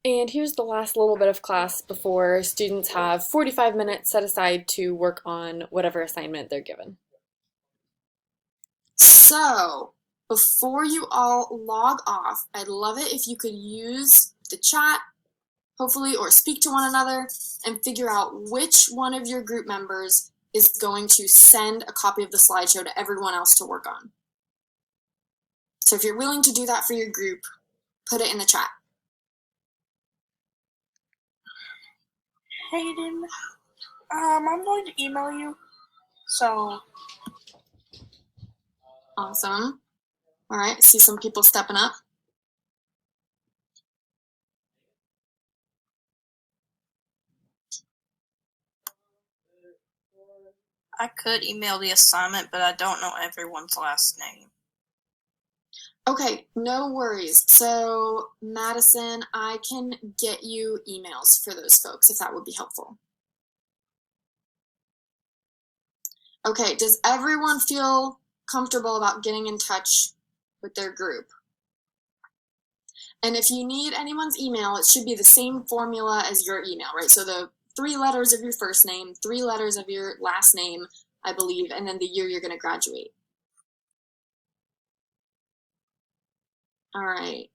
And here's the last little bit of class before students have 45 minutes set aside to work on whatever assignment they're given. So, before you all log off, I'd love it if you could use the chat, hopefully, or speak to one another and figure out which one of your group members is going to send a copy of the slideshow to everyone else to work on. So if you're willing to do that for your group, put it in the chat. Hayden, I'm going to email you. So. Awesome. All right, see some people stepping up. I could email the assignment, but I don't know everyone's last name. Okay, no worries. So, Madison, I can get you emails for those folks if that would be helpful. Okay, does everyone feel comfortable about getting in touch with their group? And if you need anyone's email, it should be the same formula as your email, right? So the 3 letters of your first name, 3 letters of your last name, I believe, and then the year you're going to graduate. All right.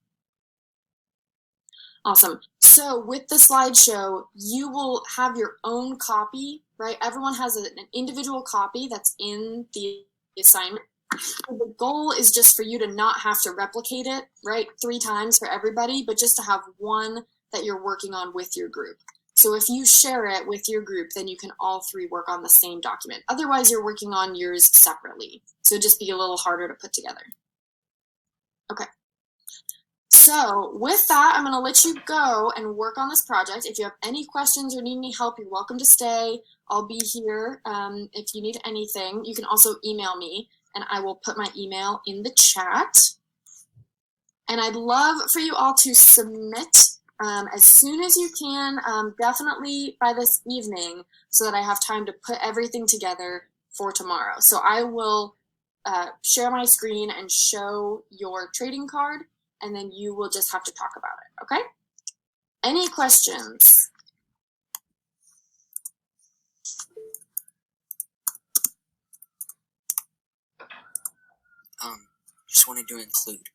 Awesome. So with the slideshow, you will have your own copy, right? Everyone has an individual copy that's in the assignment. The goal is just for you to not have to replicate it, right, 3 times for everybody, but just to have one that you're working on with your group. So if you share it with your group, then you can all 3 work on the same document. Otherwise, you're working on yours separately. So it'd just be a little harder to put together. Okay. So with that, I'm going to let you go and work on this project. If you have any questions or need any help, you're welcome to stay. I'll be here if you need anything. You can also email me, and I will put my email in the chat. And I'd love for you all to submit as soon as you can, definitely by this evening, so that I have time to put everything together for tomorrow. So I will share my screen and show your trading card, and then you will just have to talk about it, okay? Any questions? Just wanted to include,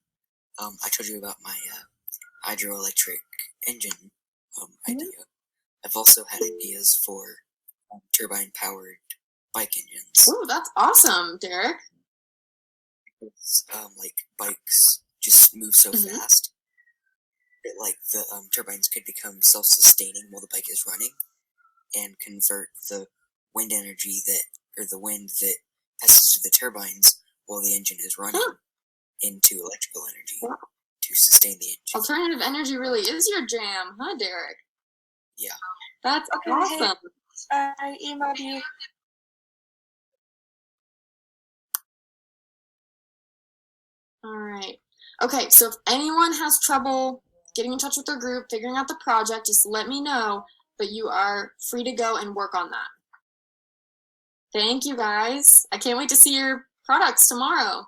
I told you about my hydroelectric engine idea. I've also had ideas for turbine-powered bike engines. Oh, that's awesome, Derek. It's, like bikes just move so fast that like the turbines could become self-sustaining while the bike is running, and convert the wind energy the wind that passes through the turbines while the engine is running into electrical energy to sustain the engine. Alternative energy really is your jam, huh, Derek? Yeah. That's awesome. I emailed you. All right. Okay, so if anyone has trouble getting in touch with their group, figuring out the project, just let me know, but you are free to go and work on that. Thank you, guys. I can't wait to see your products tomorrow.